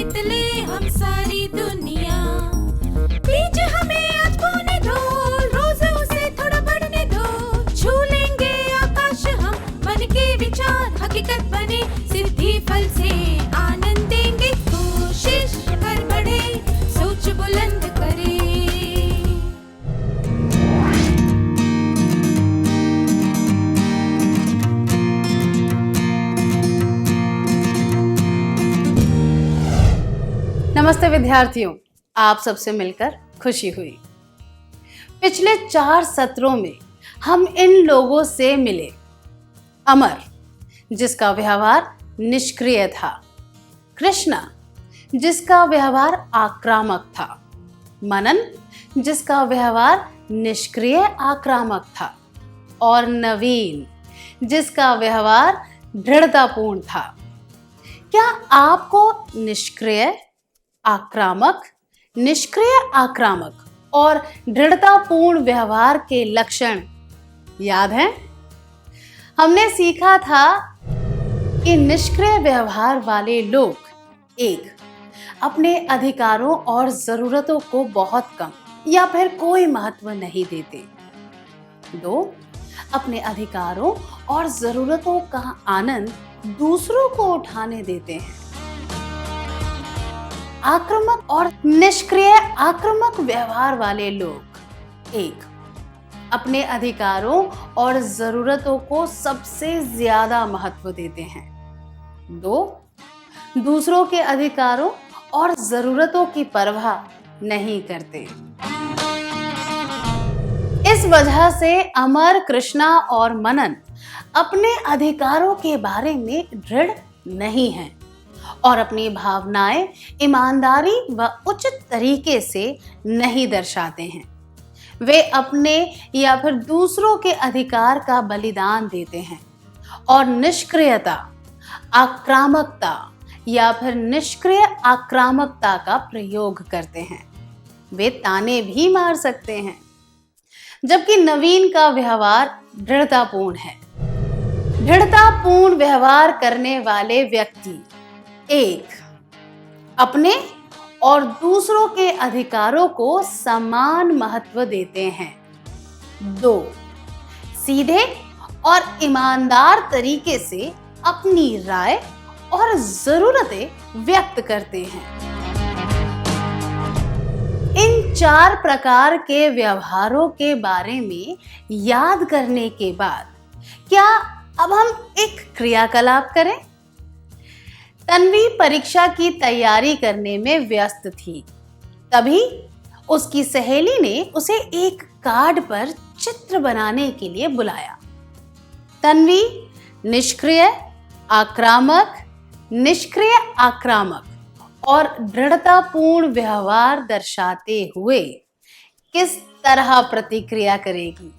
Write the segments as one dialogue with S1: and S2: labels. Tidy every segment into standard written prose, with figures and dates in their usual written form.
S1: जीत ले हम सारी दुनिया। बीच हमें आज बोने दो, रोज उसे थोड़ा बढ़ने दो। छू लेंगे आकाश हम, मन के विचार हकीकत बने। सिद्धि फल से आनंद देंगे, कोशिश कर बढ़े, सोच बुलंद करे।
S2: नमस्ते विद्यार्थियों, आप सबसे मिलकर खुशी हुई। पिछले 4 सत्रों में हम इन लोगों से मिले। अमर, जिसका व्यवहार निष्क्रिय था। कृष्णा, जिसका व्यवहार आक्रामक था। मनन, जिसका व्यवहार निष्क्रिय आक्रामक था। और नवीन, जिसका व्यवहार दृढ़तापूर्ण था। क्या आपको निष्क्रिय आक्रामक, निष्क्रिय आक्रामक और दृढ़तापूर्ण व्यवहार के लक्षण याद हैं? हमने सीखा था कि निष्क्रिय व्यवहार वाले लोग 1. अपने अधिकारों और जरूरतों को बहुत कम या फिर कोई महत्व नहीं देते। 2. अपने अधिकारों और जरूरतों का आनंद दूसरों को उठाने देते हैं। आक्रामक और निष्क्रिय आक्रामक व्यवहार वाले लोग 1. अपने अधिकारों और जरूरतों को सबसे ज्यादा महत्व देते हैं। 2. दूसरों के अधिकारों और जरूरतों की परवाह नहीं करते। इस वजह से अमर, कृष्णा और मनन अपने अधिकारों के बारे में दृढ़ नहीं हैं और अपनी भावनाएं ईमानदारी व उचित तरीके से नहीं दर्शाते हैं। वे अपने या फिर दूसरों के अधिकार का बलिदान देते हैं और निष्क्रियता, आक्रामकता या फिर निष्क्रिय आक्रामकता का प्रयोग करते हैं। वे ताने भी मार सकते हैं। जबकि नवीन का व्यवहार दृढ़तापूर्ण है। दृढ़तापूर्ण व्यवहार करने वाले व्यक्ति 1. अपने और दूसरों के अधिकारों को समान महत्व देते हैं। 2. सीधे और ईमानदार तरीके से अपनी राय और जरूरतें व्यक्त करते हैं। इन 4 प्रकार के व्यवहारों के बारे में याद करने के बाद क्या अब हम एक क्रियाकलाप करें? तन्वी परीक्षा की तैयारी करने में व्यस्त थी। तभी उसकी सहेली ने उसे एक कार्ड पर चित्र बनाने के लिए बुलाया। तन्वी निष्क्रिय आक्रामक, निष्क्रिय आक्रामक और दृढ़तापूर्ण व्यवहार दर्शाते हुए किस तरह प्रतिक्रिया करेगी?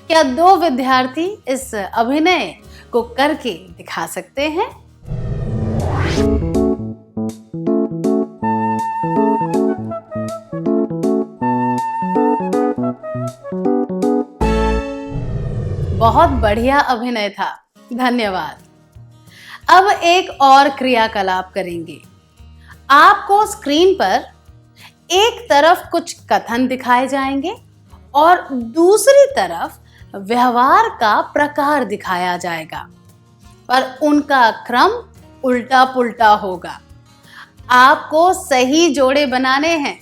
S2: क्या 2 विद्यार्थी इस अभिनय को करके दिखा सकते हैं? बहुत बढ़िया अभिनय था, धन्यवाद। अब एक और क्रियाकलाप करेंगे। आपको स्क्रीन पर एक तरफ कुछ कथन दिखाए जाएंगे और दूसरी तरफ व्यवहार का प्रकार दिखाया जाएगा, पर उनका क्रम उल्टा पुल्टा होगा। आपको सही जोड़े बनाने हैं।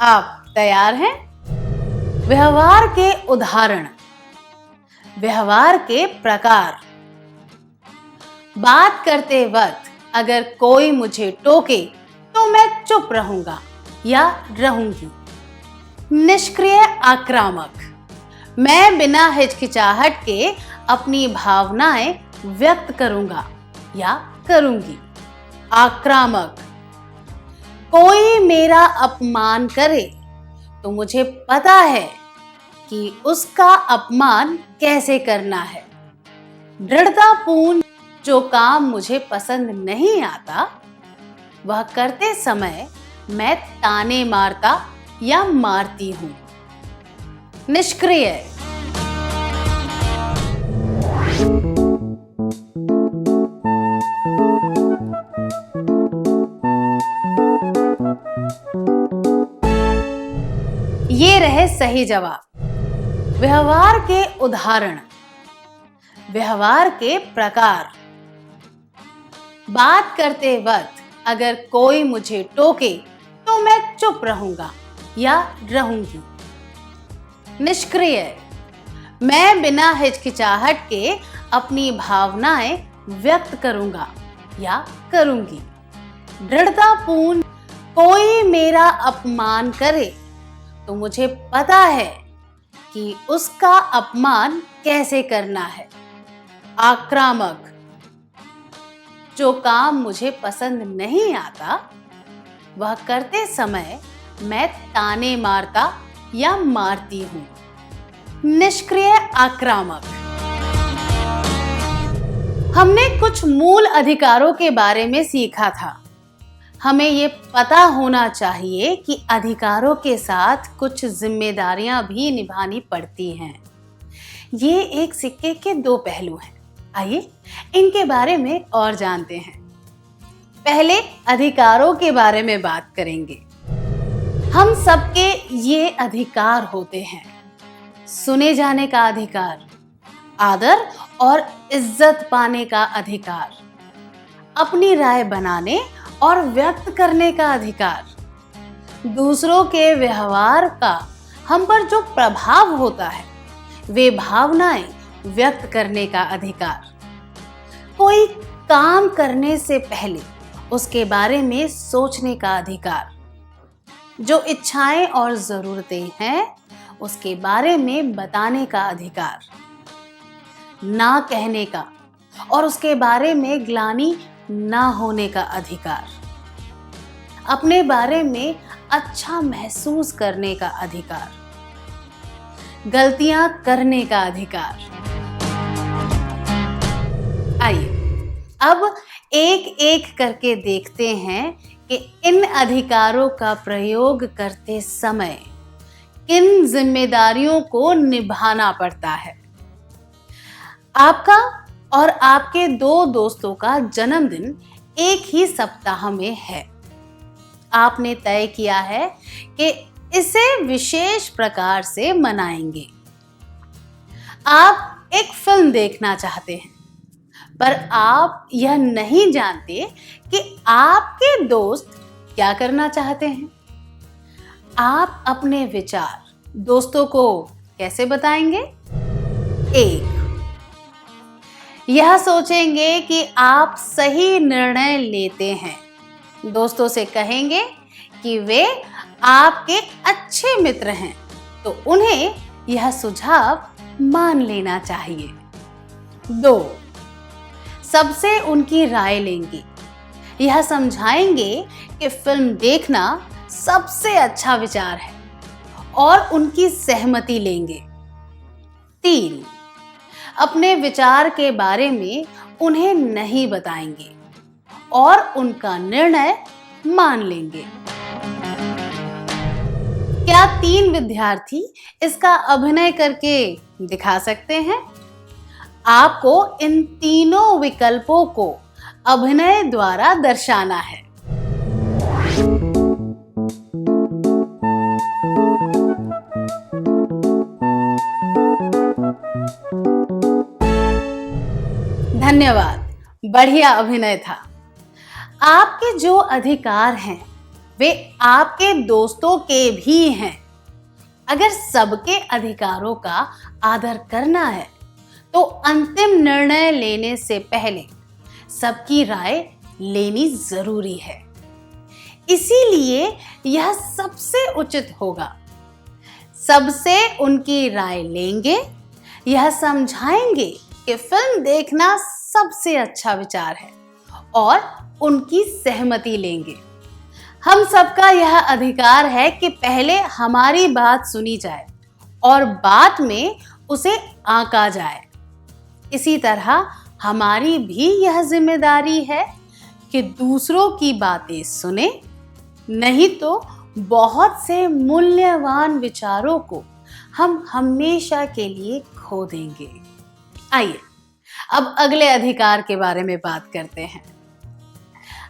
S2: आप तैयार हैं? व्यवहार के उदाहरण, व्यवहार के प्रकार। बात करते वक्त अगर कोई मुझे टोके तो मैं चुप रहूंगा या रहूंगी। निष्क्रिय आक्रामक, मैं बिना हिचकिचाहट के अपनी भावनाएं व्यक्त करूंगा या करूंगी। आक्रामक, कोई मेरा अपमान करे तो मुझे पता है कि उसका अपमान कैसे करना है। दृढ़तापूर्ण, जो काम मुझे पसंद नहीं आता वह करते समय मैं ताने मारता या मारती हूं। निष्क्रिय, ये रहे सही जवाब। व्यवहार के उदाहरण, व्यवहार के प्रकार। बात करते वक्त अगर कोई मुझे टोके तो मैं चुप रहूंगा या रहूंगी। निष्क्रिय, मैं बिना हिचकिचाहट के अपनी भावनाएं व्यक्त करूंगा या करूंगी। दृढ़तापूर्ण, कोई मेरा अपमान करे तो मुझे पता है कि उसका अपमान कैसे करना है। आक्रामक, जो काम मुझे पसंद नहीं आता वह करते समय मैं ताने मारता या मारती हूं। निष्क्रिय आक्रामक। हमने कुछ मूल अधिकारों के बारे में सीखा था। हमें ये पता होना चाहिए कि अधिकारों के साथ कुछ जिम्मेदारियां भी निभानी पड़ती हैं। ये एक सिक्के के दो पहलू हैं। आइए इनके बारे में और जानते हैं। पहले अधिकारों के बारे में बात करेंगे। हम सबके ये अधिकार होते हैं। सुने जाने का अधिकार, आदर और इज्जत पाने का अधिकार, अपनी राय बनाने और व्यक्त करने का अधिकार, दूसरों के व्यवहार का हम पर जो प्रभाव होता है वे भावनाएं व्यक्त करने का अधिकार, कोई काम करने से पहले उसके बारे में सोचने का अधिकार, जो इच्छाएं और जरूरतें हैं उसके बारे में बताने का अधिकार, ना कहने का और उसके बारे में ग्लानि ना होने का अधिकार, अपने बारे में अच्छा महसूस करने का अधिकार, गलतियां करने का अधिकार। आइए अब एक एक करके देखते हैं कि इन अधिकारों का प्रयोग करते समय किन जिम्मेदारियों को निभाना पड़ता है। आपका और आपके दो दोस्तों का जन्मदिन एक ही सप्ताह में है। आपने तय किया है कि इसे विशेष प्रकार से मनाएंगे। आप एक फिल्म देखना चाहते हैं, पर आप यह नहीं जानते कि आपके दोस्त क्या करना चाहते हैं। आप अपने विचार दोस्तों को कैसे बताएंगे? एक, यह सोचेंगे कि आप सही निर्णय लेते हैं। दोस्तों से कहेंगे कि वे आपके अच्छे मित्र हैं, तो उन्हें यह सुझाव मान लेना चाहिए। दो, सबसे उनकी राय लेंगे। यह समझाएंगे कि फिल्म देखना सबसे अच्छा विचार है और उनकी सहमति लेंगे। तीन, अपने विचार के बारे में उन्हें नहीं बताएंगे और उनका निर्णय मान लेंगे। क्या तीन विद्यार्थी इसका अभिनय करके दिखा सकते हैं? आपको इन तीनों विकल्पों को अभिनय द्वारा दर्शाना है। धन्यवाद, बढ़िया अभिनय था। आपके जो अधिकार हैं वे आपके दोस्तों के भी हैं। अगर सबके अधिकारों का आदर करना है तो अंतिम निर्णय लेने से पहले सबकी राय लेनी जरूरी है। इसीलिए यह सबसे उचित होगा। सबसे उनकी राय लेंगे, यह समझाएंगे कि फिल्म देखना सबसे अच्छा विचार है और उनकी सहमति लेंगे। हम सबका यह अधिकार है कि पहले हमारी बात सुनी जाए और बाद में उसे आंका जाए। इसी तरह हमारी भी यह जिम्मेदारी है कि दूसरों की बातें सुने, नहीं तो बहुत से मूल्यवान विचारों को हम हमेशा के लिए खो देंगे। आइए अब अगले अधिकार के बारे में बात करते हैं।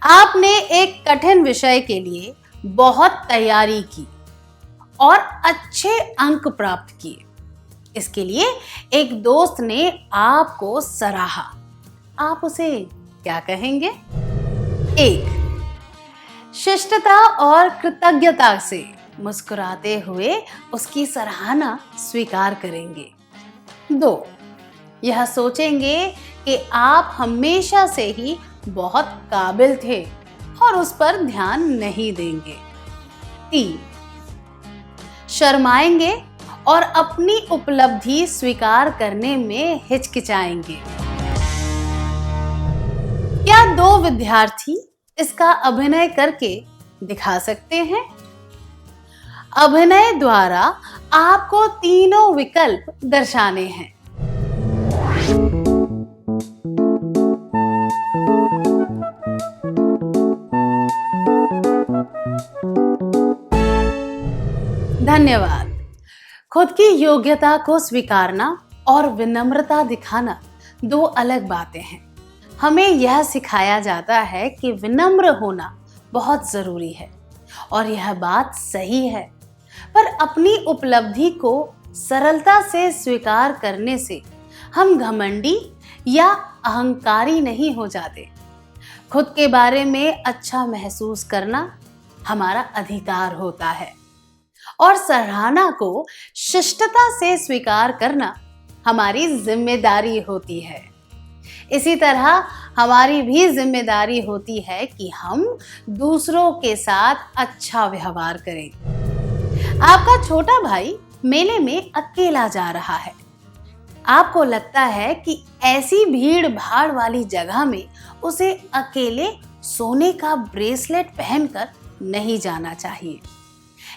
S2: आपने एक कठिन विषय के लिए बहुत तैयारी की और अच्छे अंक प्राप्त किए। इसके लिए एक दोस्त ने आपको सराहा। आप उसे क्या कहेंगे? 1. शिष्टता और कृतज्ञता से मुस्कुराते हुए उसकी सराहना स्वीकार करेंगे। 2. यह सोचेंगे कि आप हमेशा से ही बहुत काबिल थे और उस पर ध्यान नहीं देंगे। 3. शर्माएंगे और अपनी उपलब्धि स्वीकार करने में हिचकिचाएंगे। क्या 2 विद्यार्थी इसका अभिनय करके दिखा सकते हैं? अभिनय द्वारा आपको तीनों विकल्प दर्शाने हैं। धन्यवाद। खुद की योग्यता को स्वीकारना और विनम्रता दिखाना 2 अलग बातें हैं। हमें यह सिखाया जाता है कि विनम्र होना बहुत जरूरी है और यह बात सही है, पर अपनी उपलब्धि को सरलता से स्वीकार करने से हम घमंडी या अहंकारी नहीं हो जाते। खुद के बारे में अच्छा महसूस करना हमारा अधिकार होता है और सराहना को शिष्टता से स्वीकार करना हमारी जिम्मेदारी होती है। इसी तरह हमारी भी जिम्मेदारी होती है कि हम दूसरों के साथ अच्छा व्यवहार करें। आपका छोटा भाई मेले में अकेला जा रहा है। आपको लगता है कि ऐसी भीड़ भाड़ वाली जगह में उसे अकेले सोने का ब्रेसलेट पहनकर नहीं जाना चाहिए।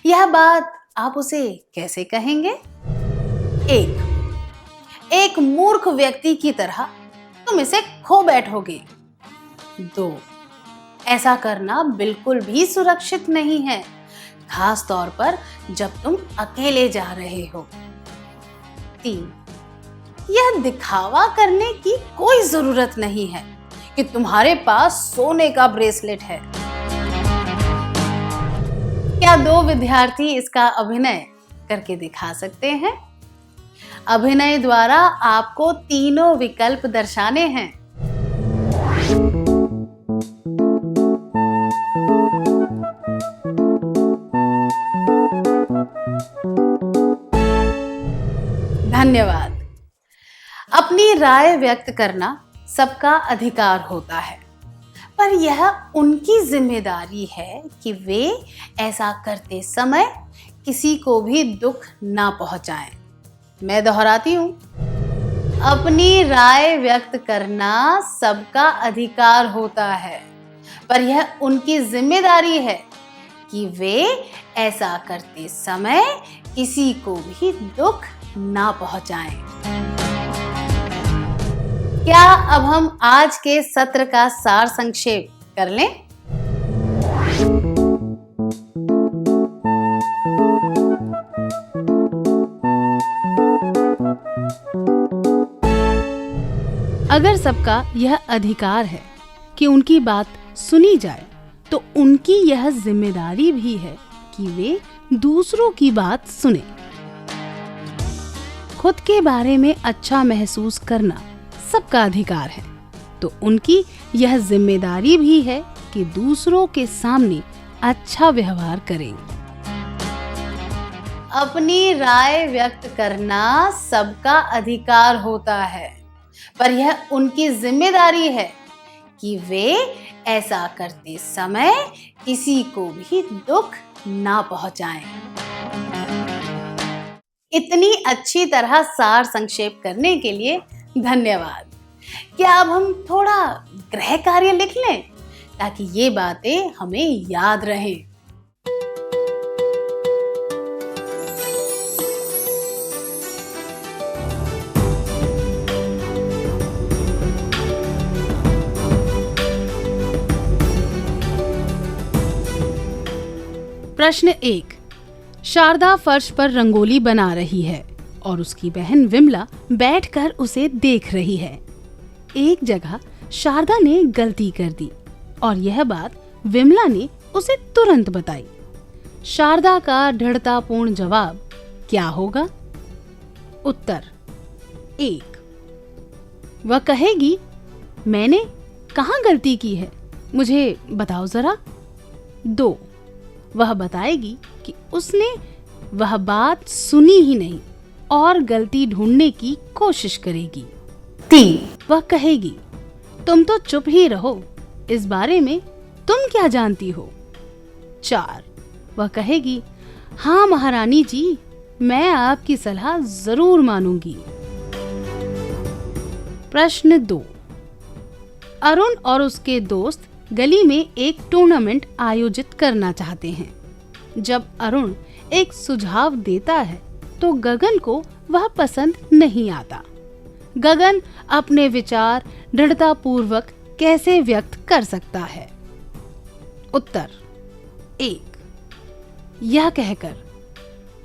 S2: यह बात आप उसे कैसे कहेंगे? 1. मूर्ख व्यक्ति की तरह तुम इसे खो बैठोगे। 2. ऐसा करना बिल्कुल भी सुरक्षित नहीं है, खास तौर पर जब तुम अकेले जा रहे हो। 3. यह दिखावा करने की कोई जरूरत नहीं है कि तुम्हारे पास सोने का ब्रेसलेट है। क्या 2 विद्यार्थी इसका अभिनय करके दिखा सकते हैं? अभिनय द्वारा आपको तीनों विकल्प दर्शाने हैं। धन्यवाद। अपनी राय व्यक्त करना सबका अधिकार होता है, पर यह उनकी जिम्मेदारी है कि वे ऐसा करते समय किसी को भी दुख ना पहुंचाएं। मैं दोहराती हूं, अपनी राय व्यक्त करना सबका अधिकार होता है, पर यह उनकी जिम्मेदारी है कि वे ऐसा करते समय किसी को भी दुख ना पहुंचाएं। क्या अब हम आज के सत्र का सार संक्षेप कर लें? अगर सबका यह अधिकार है कि उनकी बात सुनी जाए, तो उनकी यह जिम्मेदारी भी है कि वे दूसरों की बात सुने। खुद के बारे में अच्छा महसूस करना सबका अधिकार है, तो उनकी यह जिम्मेदारी भी है कि दूसरों के सामने अच्छा व्यवहार करें। अपनी राय व्यक्त करना सबका अधिकार होता है, पर यह उनकी जिम्मेदारी है कि वे ऐसा करते समय किसी को भी दुख ना पहुंचाएं। इतनी अच्छी तरह सार संक्षेप करने के लिए धन्यवाद। क्या अब हम थोड़ा गृह कार्य लिख लें ताकि ये बातें हमें याद रहें? प्रश्न 1। शारदा फर्श पर रंगोली बना रही है और उसकी बहन विमला बैठकर उसे देख रही है। एक जगह शारदा ने गलती कर दी और यह बात विमला ने उसे तुरंत बताई। शारदा का दृढ़तापूर्ण जवाब क्या होगा? उत्तर 1, वह कहेगी, मैंने कहाँ गलती की है, मुझे बताओ जरा। 2, वह बताएगी कि उसने वह बात सुनी ही नहीं और गलती ढूंढने की कोशिश करेगी। 3, वह कहेगी, तुम तो चुप ही रहो, इस बारे में तुम क्या जानती हो। 4, वह कहेगी, हाँ महारानी जी, मैं आपकी सलाह जरूर मानूंगी। प्रश्न 2, अरुण और उसके दोस्त गली में एक टूर्नामेंट आयोजित करना चाहते हैं। जब अरुण एक सुझाव देता है तो गगन को वह पसंद नहीं आता। गगन अपने विचार दृढ़तापूर्वक कैसे व्यक्त कर सकता है? उत्तर 1, यह कहकर,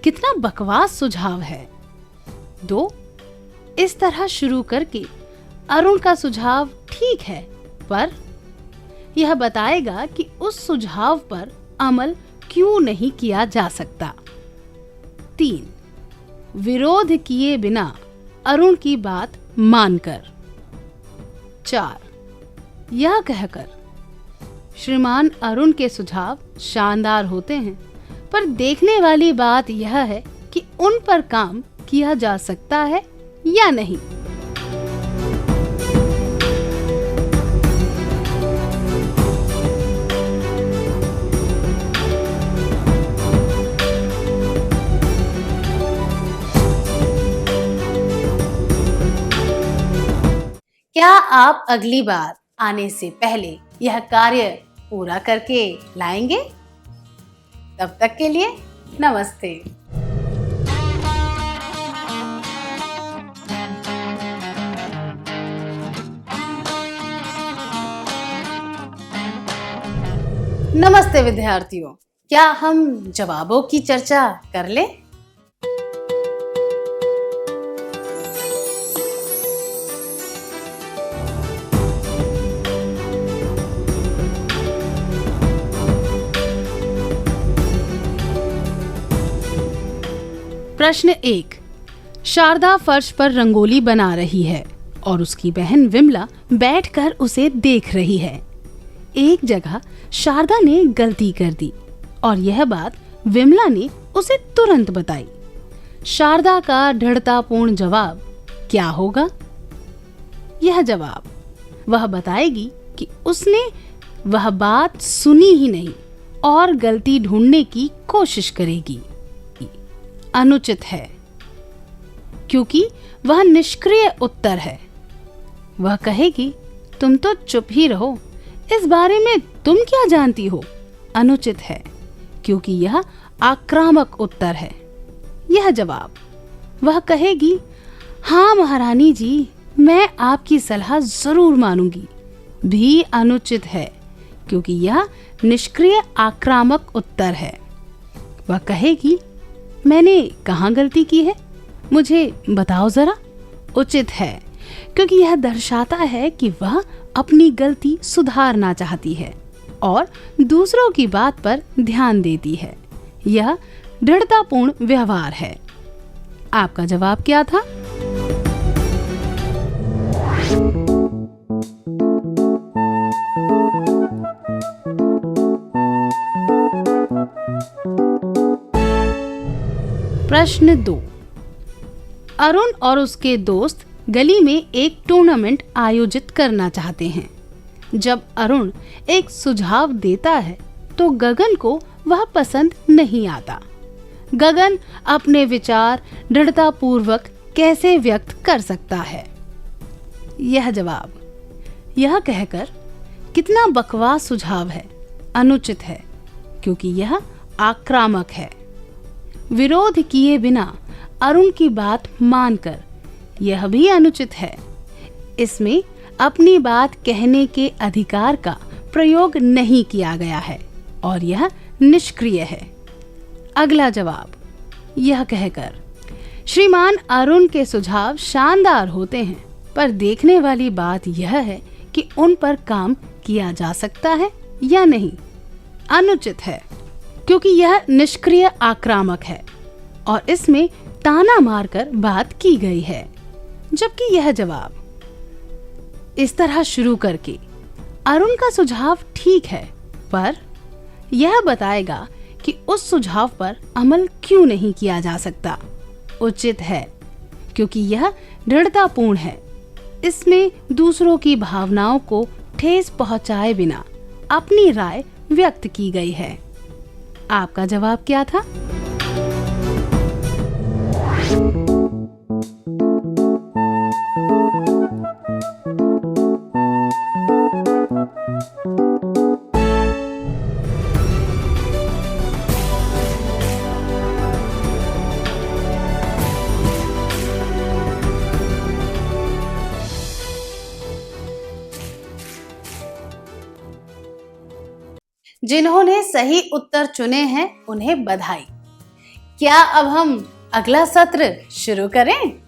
S2: कितना बकवास सुझाव है। 2, इस तरह शुरू करके, अरुण का सुझाव ठीक है, पर यह बताएगा कि उस सुझाव पर अमल क्यों नहीं किया जा सकता। 3, विरोध किए बिना अरुण की बात मानकर। 4, यह कहकर, श्रीमान अरुण के सुझाव शानदार होते हैं, पर देखने वाली बात यह है कि उन पर काम किया जा सकता है या नहीं। क्या आप अगली बार आने से पहले यह कार्य पूरा करके लाएंगे? तब तक के लिए नमस्ते। नमस्ते विद्यार्थियों, क्या हम जवाबों की चर्चा कर लें? प्रश्न 1, शारदा फर्श पर रंगोली बना रही है और उसकी बहन विमला बैठकर उसे देख रही है। एक जगह शारदा ने गलती कर दी और यह बात विमला ने उसे तुरंत बताई। शारदा का दृढ़तापूर्ण जवाब क्या होगा? यह जवाब, वह बताएगी कि उसने वह बात सुनी ही नहीं और गलती ढूंढने की कोशिश करेगी। अनुचित है, क्योंकि वह निष्क्रिय उत्तर है। वह कहेगी, तुम तो चुप ही रहो, इस बारे में तुम क्या जानती हो। अनुचित है, क्योंकि यह आक्रामक उत्तर है। यह जवाब, वह कहेगी, हाँ महारानी जी, मैं आपकी सलाह जरूर मानूंगी, भी अनुचित है, क्योंकि यह निष्क्रिय आक्रामक उत्तर है। वह कहेगी, मैंने कहाँ गलती की है, मुझे बताओ जरा। उचित है, क्योंकि यह दर्शाता है कि वह अपनी गलती सुधारना चाहती है और दूसरों की बात पर ध्यान देती है। यह दृढ़तापूर्ण व्यवहार है। आपका जवाब क्या था? प्रश्न 2, अरुण और उसके दोस्त गली में एक टूर्नामेंट आयोजित करना चाहते हैं। जब अरुण एक सुझाव देता है तो गगन को वह पसंद नहीं आता। गगन अपने विचार दृढ़तापूर्वक कैसे व्यक्त कर सकता है? यह जवाब, यह कहकर, कितना बकवास सुझाव है, अनुचित है, क्योंकि यह आक्रामक है। विरोध किए बिना अरुण की बात मानकर, यह भी अनुचित है। इसमें अपनी बात कहने के अधिकार का प्रयोग नहीं किया गया है और यह निष्क्रिय है। अगला जवाब, यह कहकर, श्रीमान अरुण के सुझाव शानदार होते हैं, पर देखने वाली बात यह है कि उन पर काम किया जा सकता है या नहीं। अनुचित है, क्योंकि यह निष्क्रिय आक्रामक है और इसमें ताना मारकर बात की गई है, जबकि यह जवाब इस तरह शुरू करके अरुण का सुझाव ठीक है, पर यह बताएगा कि उस सुझाव पर अमल क्यों नहीं किया जा सकता उचित है, क्योंकि यह दृढ़तापूर्ण है। इसमें दूसरों की भावनाओं को ठेस पहुंचाए बिना अपनी राय व्यक्त की गई है। आपका जवाब क्या था? जिन्होंने सही उत्तर चुने हैं उन्हें बधाई। क्या अब हम अगला सत्र शुरू करें?